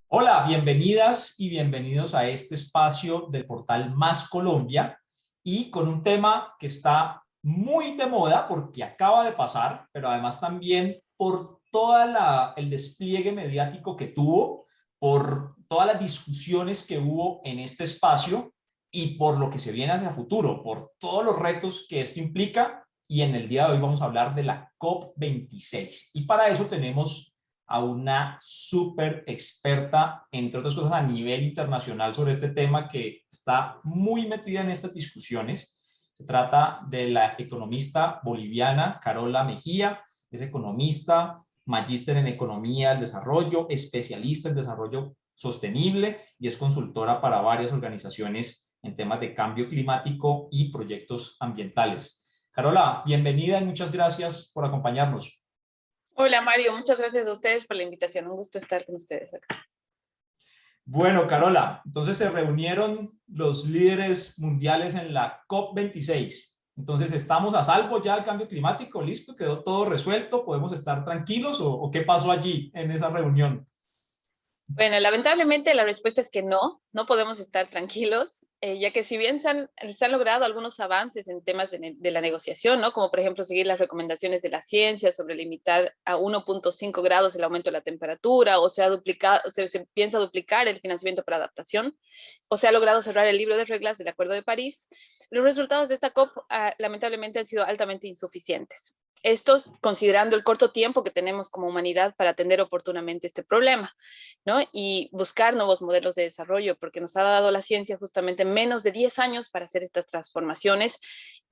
Hola, bienvenidas y bienvenidos a este espacio del portal Más Colombia y con un tema que está muy de moda porque acaba de pasar, pero además también por el despliegue mediático que tuvo, por todas las discusiones que hubo en este espacio y por lo que se viene hacia futuro, por todos los retos que esto implica. Y en el día de hoy vamos a hablar de la COP26. Y para eso tenemos a una súper experta, entre otras cosas, a nivel internacional sobre este tema, que está muy metida en estas discusiones. Se trata de la economista boliviana Carola Mejía. Es economista, magíster en economía del desarrollo, especialista en desarrollo sostenible y es consultora para varias organizaciones en temas de cambio climático y proyectos ambientales. Carola, bienvenida y muchas gracias por acompañarnos. Hola Mario, muchas gracias a ustedes por la invitación. Un gusto estar con ustedes acá. Bueno, Carola, entonces se reunieron los líderes mundiales en la COP26. Entonces, ¿estamos a salvo ya del cambio climático? ¿Listo? ¿Quedó todo resuelto? ¿Podemos estar tranquilos o qué pasó allí en esa reunión? Bueno, lamentablemente la respuesta es que no podemos estar tranquilos, ya que si bien se han logrado algunos avances en temas de la negociación, ¿no? Como por ejemplo seguir las recomendaciones de la ciencia sobre limitar a 1.5 grados el aumento de la temperatura, o se piensa duplicar el financiamiento para adaptación, o se ha logrado cerrar el libro de reglas del Acuerdo de París, los resultados de esta COP lamentablemente han sido altamente insuficientes. Esto considerando el corto tiempo que tenemos como humanidad para atender oportunamente este problema, ¿no? Y buscar nuevos modelos de desarrollo, porque nos ha dado la ciencia justamente menos de 10 años para hacer estas transformaciones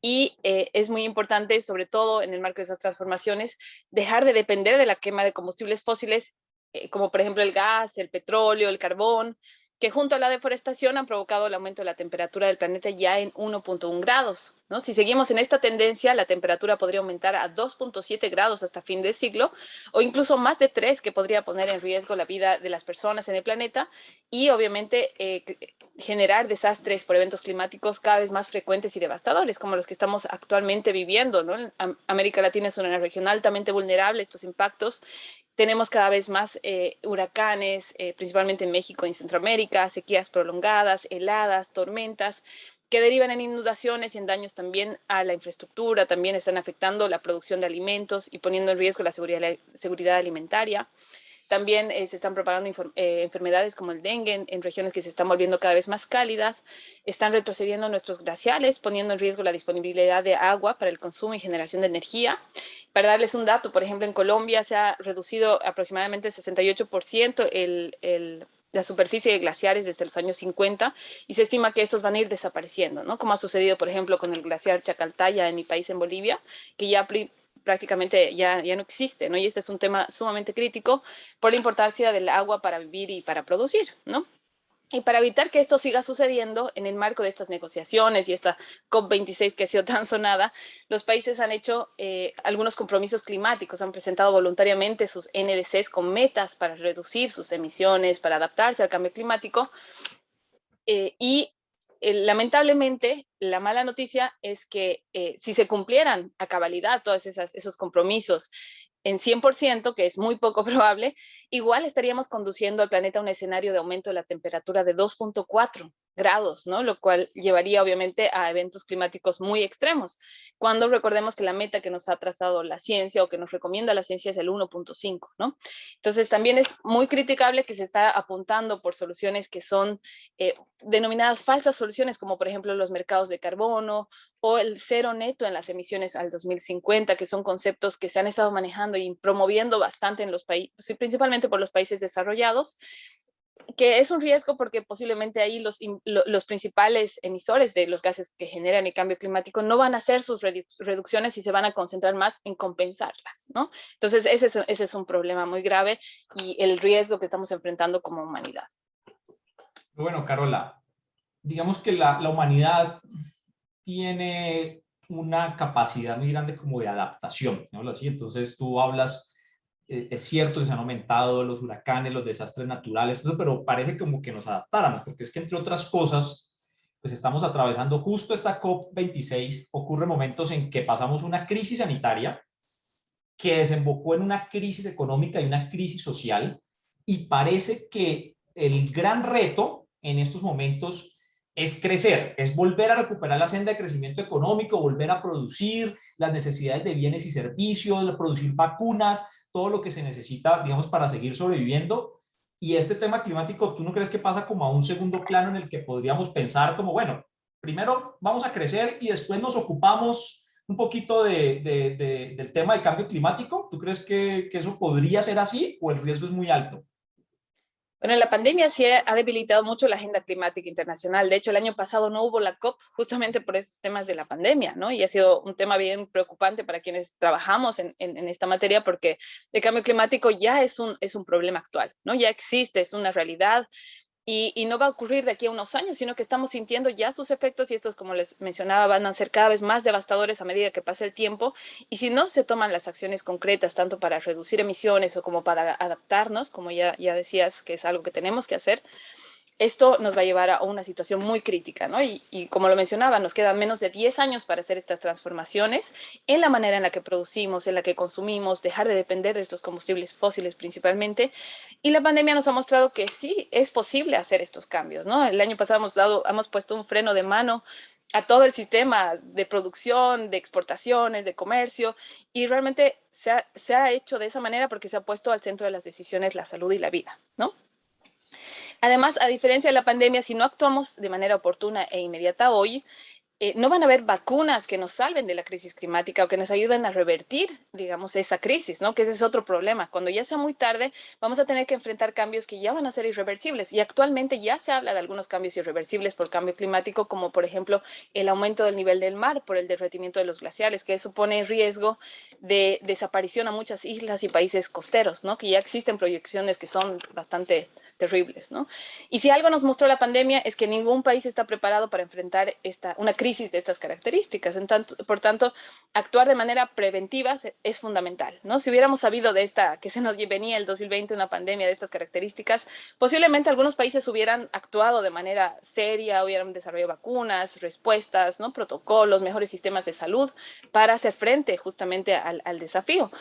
y es muy importante, sobre todo en el marco de esas transformaciones, dejar de depender de la quema de combustibles fósiles, como por ejemplo el gas, el petróleo, el carbón, que junto a la deforestación han provocado el aumento de la temperatura del planeta ya en 1.1 grados, ¿no? Si seguimos en esta tendencia, la temperatura podría aumentar a 2.7 grados hasta fin de siglo, o incluso más de 3, que podría poner en riesgo la vida de las personas en el planeta y obviamente generar desastres por eventos climáticos cada vez más frecuentes y devastadores, como los que estamos actualmente viviendo, ¿no? América Latina es una región altamente vulnerable a estos impactos. Tenemos cada vez más huracanes, principalmente en México y en Centroamérica, sequías prolongadas, heladas, tormentas, que derivan en inundaciones y en daños también a la infraestructura, también están afectando la producción de alimentos y poniendo en riesgo la seguridad alimentaria. También se están propagando enfermedades como el dengue en regiones que se están volviendo cada vez más cálidas. Están retrocediendo nuestros glaciares, poniendo en riesgo la disponibilidad de agua para el consumo y generación de energía. Para darles un dato, por ejemplo, en Colombia se ha reducido aproximadamente 68% la superficie de glaciares desde los años 50 y se estima que estos van a ir desapareciendo, ¿no? Como ha sucedido, por ejemplo, con el glaciar Chacaltaya en mi país, en Bolivia, que ya prácticamente ya no existe, ¿no? Y este es un tema sumamente crítico por la importancia del agua para vivir y para producir, ¿no? Y para evitar que esto siga sucediendo en el marco de estas negociaciones y esta COP26 que ha sido tan sonada, los países han hecho algunos compromisos climáticos, han presentado voluntariamente sus NDCs con metas para reducir sus emisiones, para adaptarse al cambio climático, y lamentablemente, la mala noticia es que si se cumplieran a cabalidad todos esos compromisos en 100%, que es muy poco probable, igual estaríamos conduciendo al planeta a un escenario de aumento de la temperatura de 2.4 grados, ¿no? Lo cual llevaría obviamente a eventos climáticos muy extremos, cuando recordemos que la meta que nos ha trazado la ciencia o que nos recomienda la ciencia es el 1.5, ¿no? Entonces también es muy criticable que se está apuntando por soluciones que son denominadas falsas soluciones, como por ejemplo los mercados de carbono o el cero neto en las emisiones al 2050, que son conceptos que se han estado manejando y promoviendo bastante en los países, principalmente por los países desarrollados, que es un riesgo porque posiblemente ahí los principales emisores de los gases que generan el cambio climático no van a hacer sus reducciones y se van a concentrar más en compensarlas, ¿no? Entonces ese es un problema muy grave y el riesgo que estamos enfrentando como humanidad. Bueno, Carola, digamos que la humanidad tiene una capacidad muy grande como de adaptación, ¿no? Así, entonces tú hablas, es cierto que se han aumentado los huracanes, los desastres naturales, todo, pero parece como que nos adaptáramos, porque es que entre otras cosas, pues estamos atravesando justo esta COP26, ocurre momentos en que pasamos una crisis sanitaria que desembocó en una crisis económica y una crisis social, y parece que el gran reto en estos momentos es crecer, es volver a recuperar la senda de crecimiento económico, volver a producir las necesidades de bienes y servicios, producir vacunas, todo lo que se necesita, digamos, para seguir sobreviviendo. Y este tema climático, ¿tú no crees que pasa como a un segundo plano en el que podríamos pensar como, bueno, primero vamos a crecer y después nos ocupamos un poquito del tema de cambio climático? ¿Tú crees que eso podría ser así o el riesgo es muy alto? Bueno, la pandemia sí ha debilitado mucho la agenda climática internacional. De hecho, el año pasado no hubo la COP justamente por estos temas de la pandemia, ¿no? Y ha sido un tema bien preocupante para quienes trabajamos en esta materia porque el cambio climático ya es un problema actual, ¿no? Ya existe, es una realidad. Y no va a ocurrir de aquí a unos años, sino que estamos sintiendo ya sus efectos y estos, como les mencionaba, van a ser cada vez más devastadores a medida que pasa el tiempo. Y si no se toman las acciones concretas, tanto para reducir emisiones o como para adaptarnos, como ya decías que es algo que tenemos que hacer, esto nos va a llevar a una situación muy crítica, ¿no? Y como lo mencionaba, nos quedan menos de 10 años para hacer estas transformaciones en la manera en la que producimos, en la que consumimos, dejar de depender de estos combustibles fósiles principalmente. Y la pandemia nos ha mostrado que sí es posible hacer estos cambios, ¿no? El año pasado hemos puesto un freno de mano a todo el sistema de producción, de exportaciones, de comercio, y realmente se ha hecho de esa manera porque se ha puesto al centro de las decisiones la salud y la vida, ¿no? Además, a diferencia de la pandemia, si no actuamos de manera oportuna e inmediata hoy, no van a haber vacunas que nos salven de la crisis climática o que nos ayuden a revertir, digamos, esa crisis, ¿no? Que ese es otro problema. Cuando ya sea muy tarde, vamos a tener que enfrentar cambios que ya van a ser irreversibles. Y actualmente ya se habla de algunos cambios irreversibles por cambio climático, como por ejemplo el aumento del nivel del mar por el derretimiento de los glaciares, que supone en riesgo de desaparición a muchas islas y países costeros, ¿no? Que ya existen proyecciones que son bastante terribles, ¿no? Y si algo nos mostró la pandemia es que ningún país está preparado para enfrentar una crisis de estas características. Por tanto, actuar de manera preventiva es fundamental, ¿no? Si hubiéramos sabido de esta, que se nos venía el 2020 una pandemia de estas características, posiblemente algunos países hubieran actuado de manera seria, hubieran desarrollado vacunas, respuestas, ¿no? Protocolos, mejores sistemas de salud para hacer frente justamente al desafío.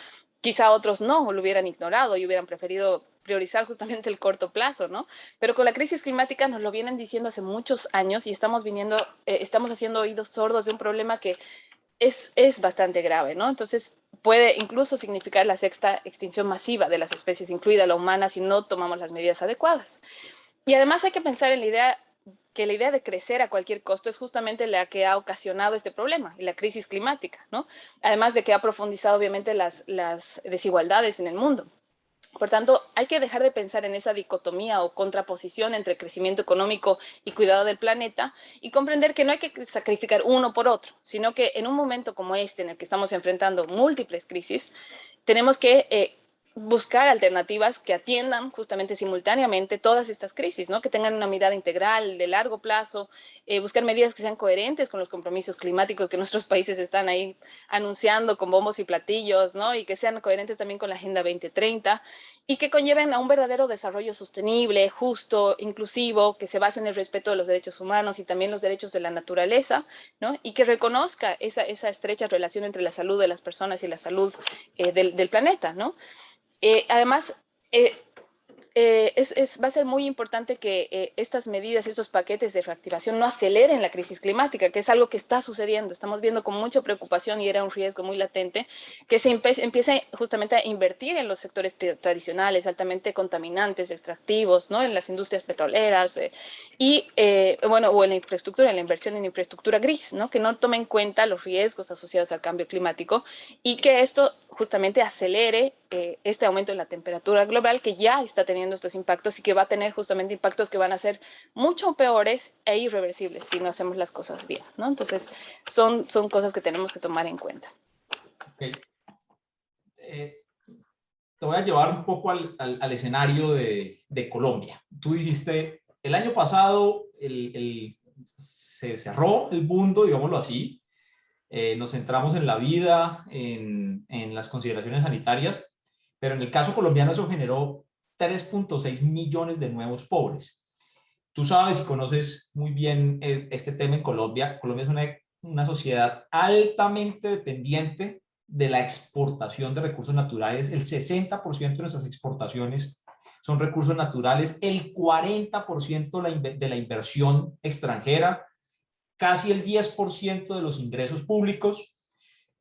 Quizá otros no, o lo hubieran ignorado y hubieran preferido priorizar justamente el corto plazo, ¿no? Pero con la crisis climática nos lo vienen diciendo hace muchos años y estamos haciendo oídos sordos de un problema que es bastante grave, ¿no? Entonces puede incluso significar la sexta extinción masiva de las especies, incluida la humana, si no tomamos las medidas adecuadas. Y además hay que pensar en que la idea de crecer a cualquier costo es justamente la que ha ocasionado este problema y la crisis climática, ¿no? Además de que ha profundizado obviamente las desigualdades en el mundo. Por tanto, hay que dejar de pensar en esa dicotomía o contraposición entre crecimiento económico y cuidado del planeta y comprender que no hay que sacrificar uno por otro, sino que en un momento como este, en el que estamos enfrentando múltiples crisis, tenemos que buscar alternativas que atiendan justamente simultáneamente todas estas crisis, ¿no? Que tengan una mirada integral de largo plazo, buscar medidas que sean coherentes con los compromisos climáticos que nuestros países están ahí anunciando con bombos y platillos, ¿no? Y que sean coherentes también con la Agenda 2030 y que conlleven a un verdadero desarrollo sostenible, justo, inclusivo, que se base en el respeto de los derechos humanos y también los derechos de la naturaleza, ¿no? Y que reconozca esa estrecha relación entre la salud de las personas y la salud del planeta, ¿no? Además, eh, va a ser muy importante que estas medidas, estos paquetes de reactivación no aceleren la crisis climática, que es algo que está sucediendo. Estamos viendo con mucha preocupación y era un riesgo muy latente que se empiece justamente a invertir en los sectores tradicionales, altamente contaminantes, extractivos, ¿no? En las industrias petroleras bueno, o en la infraestructura, en la inversión en infraestructura gris, ¿no? Que no tome en cuenta los riesgos asociados al cambio climático y que esto justamente acelere este aumento en la temperatura global que ya está teniendo estos impactos y que va a tener justamente impactos que van a ser mucho peores e irreversibles si no hacemos las cosas bien, ¿no? Entonces, son cosas que tenemos que tomar en cuenta. Okay. Te voy a llevar un poco al escenario de Colombia. Tú dijiste, el año pasado se cerró el mundo, digámoslo así, nos centramos en la vida, en las consideraciones sanitarias, pero en el caso colombiano eso generó 3.6 millones de nuevos pobres. Tú sabes y conoces muy bien este tema en Colombia. Colombia es una sociedad altamente dependiente de la exportación de recursos naturales. El 60% de nuestras exportaciones son recursos naturales, el 40% de la inversión extranjera, casi el 10% de los ingresos públicos.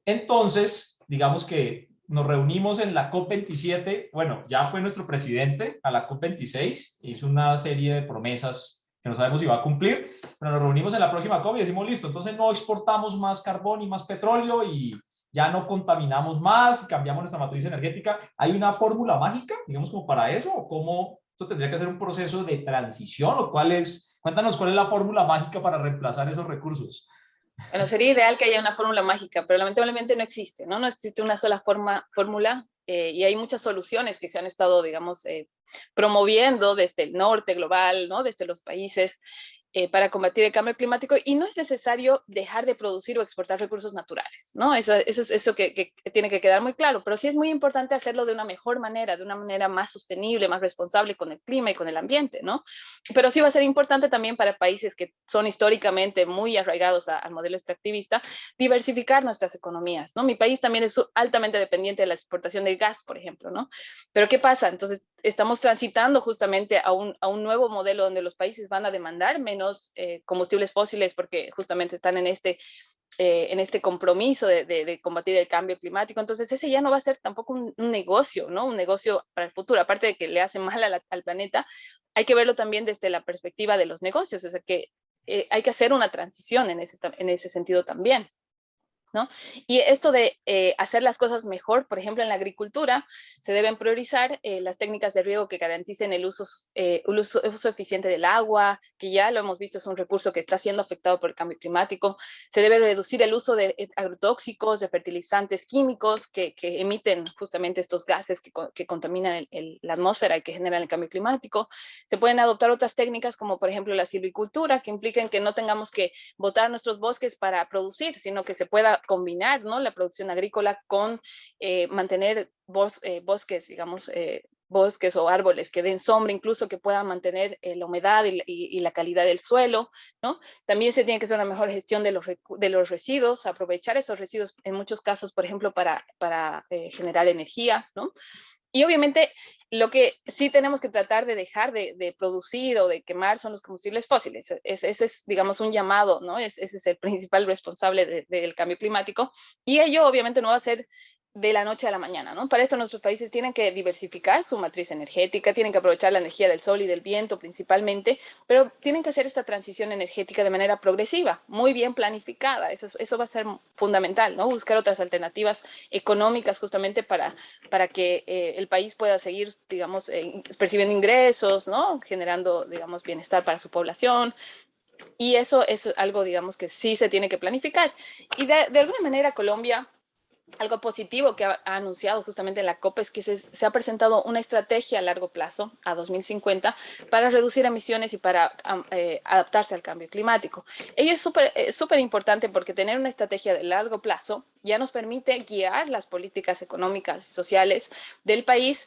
Entonces, digamos que nos reunimos en la COP27, bueno, ya fue nuestro presidente a la COP26, hizo una serie de promesas que no sabemos si va a cumplir, pero nos reunimos en la próxima COP y decimos, listo, entonces no exportamos más carbón y más petróleo y ya no contaminamos más, cambiamos nuestra matriz energética. ¿Hay una fórmula mágica, digamos, como para eso? ¿O cómo esto tendría que ser un proceso de transición? ¿O cuál es, cuéntanos cuál es la fórmula mágica para reemplazar esos recursos? Bueno, sería ideal que haya una fórmula mágica, pero lamentablemente no existe, ¿no? No existe una sola fórmula y hay muchas soluciones que se han estado, digamos, promoviendo desde el norte global, ¿no? Desde los países para combatir el cambio climático y no es necesario dejar de producir o exportar recursos naturales, ¿no? Eso que tiene que quedar muy claro, pero sí es muy importante hacerlo de una mejor manera, de una manera más sostenible, más responsable con el clima y con el ambiente, ¿no? Pero sí va a ser importante también para países que son históricamente muy arraigados al modelo extractivista, diversificar nuestras economías, ¿no? Mi país también es altamente dependiente de la exportación de gas, por ejemplo, ¿no? Pero ¿qué pasa? Entonces, estamos transitando justamente a un nuevo modelo donde los países van a demandar menos combustibles fósiles porque justamente están en este compromiso de combatir el cambio climático. Entonces, ese ya no va a ser tampoco un negocio, ¿no? Un negocio para el futuro. Aparte de que le hace mal al planeta, hay que verlo también desde la perspectiva de los negocios. O sea, que hay que hacer una transición en ese sentido también, ¿no? Y esto de hacer las cosas mejor, por ejemplo, en la agricultura, se deben priorizar las técnicas de riego que garanticen el uso eficiente del agua, que ya lo hemos visto, es un recurso que está siendo afectado por el cambio climático. Se debe reducir el uso de agrotóxicos, de fertilizantes químicos que emiten justamente estos gases que contaminan la atmósfera y que generan el cambio climático. Se pueden adoptar otras técnicas como, por ejemplo, la silvicultura, que implican que no tengamos que botar nuestros bosques para producir, sino que se pueda combinar, ¿no? La producción agrícola con mantener bosques, digamos, bosques o árboles que den sombra, incluso que puedan mantener la humedad y la calidad del suelo, ¿no? También se tiene que hacer una mejor gestión de los residuos, aprovechar esos residuos en muchos casos, por ejemplo, para generar energía, ¿no? Y obviamente lo que sí tenemos que tratar de dejar de producir o de quemar son los combustibles fósiles. Ese es, digamos, un llamado, ¿no? Ese es el principal responsable del cambio climático. Y ello obviamente no va a ser de la noche a la mañana, ¿no? Para esto nuestros países tienen que diversificar su matriz energética, tienen que aprovechar la energía del sol y del viento principalmente, pero tienen que hacer esta transición energética de manera progresiva, muy bien planificada. Eso va a ser fundamental, ¿no? Buscar otras alternativas económicas justamente para que el país pueda seguir, digamos, percibiendo ingresos, ¿no? Generando, digamos, bienestar para su población. Y eso es algo, digamos, que sí se tiene que planificar. Y de alguna manera Colombia, algo positivo que ha anunciado justamente en la COP es que se ha presentado una estrategia a largo plazo, a 2050, para reducir emisiones y para adaptarse al cambio climático. Ello es súper importante porque tener una estrategia de largo plazo ya nos permite guiar las políticas económicas y sociales del país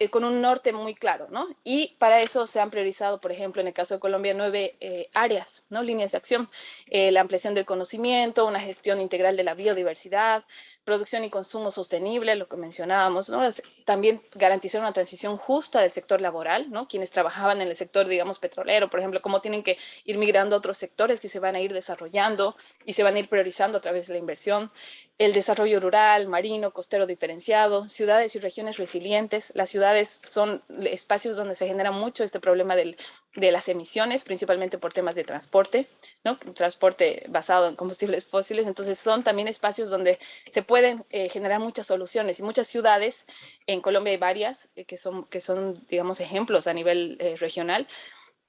con un norte muy claro, ¿no? Y para eso se han priorizado, por ejemplo, en el caso de Colombia, 9 áreas, ¿no? Líneas de acción. La ampliación del conocimiento, una gestión integral de la biodiversidad, producción y consumo sostenible, lo que mencionábamos, ¿no? También garantizar una transición justa del sector laboral, ¿no? Quienes trabajaban en el sector, digamos, petrolero, por ejemplo, cómo tienen que ir migrando a otros sectores que se van a ir desarrollando y se van a ir priorizando a través de la inversión. El desarrollo rural, marino, costero diferenciado, ciudades y regiones resilientes. Las ciudades son espacios donde se genera mucho este problema de las emisiones, principalmente por temas de transporte, ¿no? Transporte basado en combustibles fósiles. Entonces son también espacios donde se pueden generar muchas soluciones y muchas ciudades, en Colombia hay varias que son, digamos, ejemplos a nivel regional.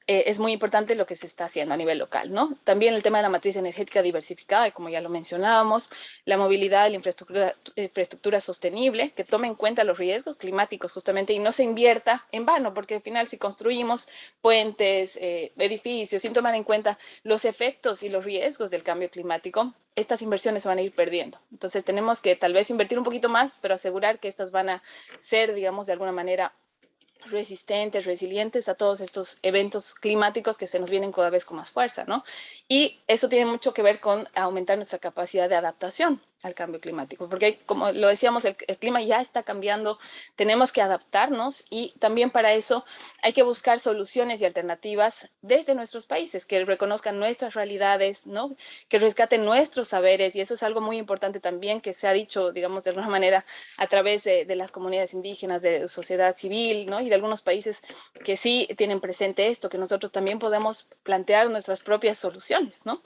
Es muy importante lo que se está haciendo a nivel local, ¿no? También el tema de la matriz energética diversificada, como ya lo mencionábamos, la movilidad, la infraestructura sostenible, que tome en cuenta los riesgos climáticos justamente y no se invierta en vano, porque al final si construimos puentes, edificios, sin tomar en cuenta los efectos y los riesgos del cambio climático, estas inversiones se van a ir perdiendo. Entonces tenemos que tal vez invertir un poquito más, pero asegurar que estas van a ser, digamos, de alguna manera resistentes, resilientes a todos estos eventos climáticos que se nos vienen cada vez con más fuerza, ¿no? Y eso tiene mucho que ver con aumentar nuestra capacidad de adaptación, al cambio climático, porque como lo decíamos, el clima ya está cambiando, tenemos que adaptarnos y también para eso hay que buscar soluciones y alternativas desde nuestros países, que reconozcan nuestras realidades, ¿no? Que rescaten nuestros saberes, y eso es algo muy importante también que se ha dicho, digamos, de alguna manera a través de las comunidades indígenas, de sociedad civil, ¿no? Y de algunos países que sí tienen presente esto, que nosotros también podemos plantear nuestras propias soluciones, ¿no?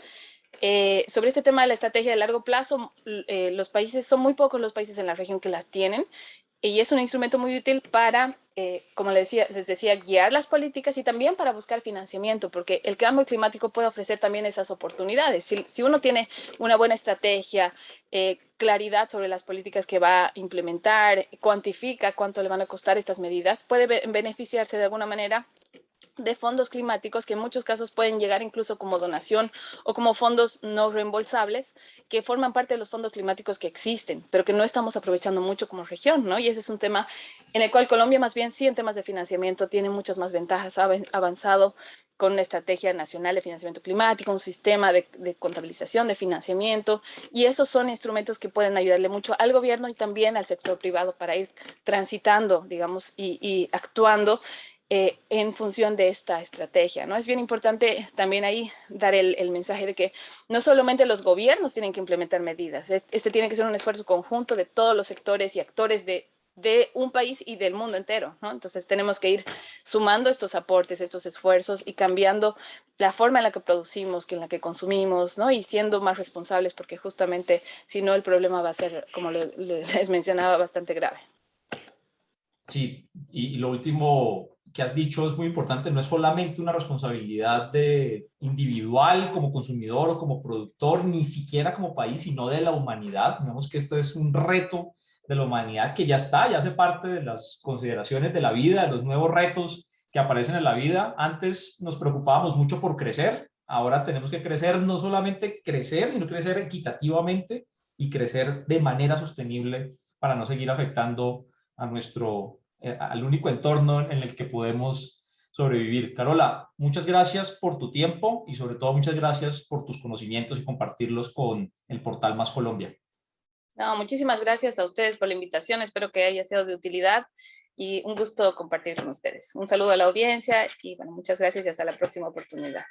Sobre este tema de la estrategia de largo plazo, los países, son muy pocos los países en la región que las tienen, y es un instrumento muy útil para, como les decía, guiar las políticas y también para buscar financiamiento, porque el cambio climático puede ofrecer también esas oportunidades. Si uno tiene una buena estrategia, claridad sobre las políticas que va a implementar, cuantifica cuánto le van a costar estas medidas, puede beneficiarse de alguna manera de fondos climáticos que en muchos casos pueden llegar incluso como donación o como fondos no reembolsables que forman parte de los fondos climáticos que existen, pero que no estamos aprovechando mucho como región, ¿no? Y ese es un tema en el cual Colombia más bien sí en temas de financiamiento tiene muchas más ventajas, ha avanzado con una estrategia nacional de financiamiento climático, un sistema de contabilización, de financiamiento, y esos son instrumentos que pueden ayudarle mucho al gobierno y también al sector privado para ir transitando, digamos, y actuando en función de esta estrategia, ¿no? Es bien importante también ahí dar el mensaje de que no solamente los gobiernos tienen que implementar medidas, este tiene que ser un esfuerzo conjunto de todos los sectores y actores de un país y del mundo entero, ¿no? Entonces tenemos que ir sumando estos aportes, estos esfuerzos y cambiando la forma en la que producimos, en la que consumimos, ¿no? Y siendo más responsables, porque justamente si no el problema va a ser, como les mencionaba, bastante grave. Sí, y lo último que has dicho es muy importante, no es solamente una responsabilidad de individual como consumidor o como productor, ni siquiera como país, sino de la humanidad. Digamos que esto es un reto de la humanidad que ya está, ya hace parte de las consideraciones de la vida, de los nuevos retos que aparecen en la vida. Antes nos preocupábamos mucho por crecer, ahora tenemos que crecer, no solamente crecer, sino crecer equitativamente y crecer de manera sostenible para no seguir afectando a al único entorno en el que podemos sobrevivir. Carola, muchas gracias por tu tiempo y sobre todo muchas gracias por tus conocimientos y compartirlos con el portal Más Colombia. No, muchísimas gracias a ustedes por la invitación, espero que haya sido de utilidad y un gusto compartir con ustedes. Un saludo a la audiencia y bueno, muchas gracias y hasta la próxima oportunidad.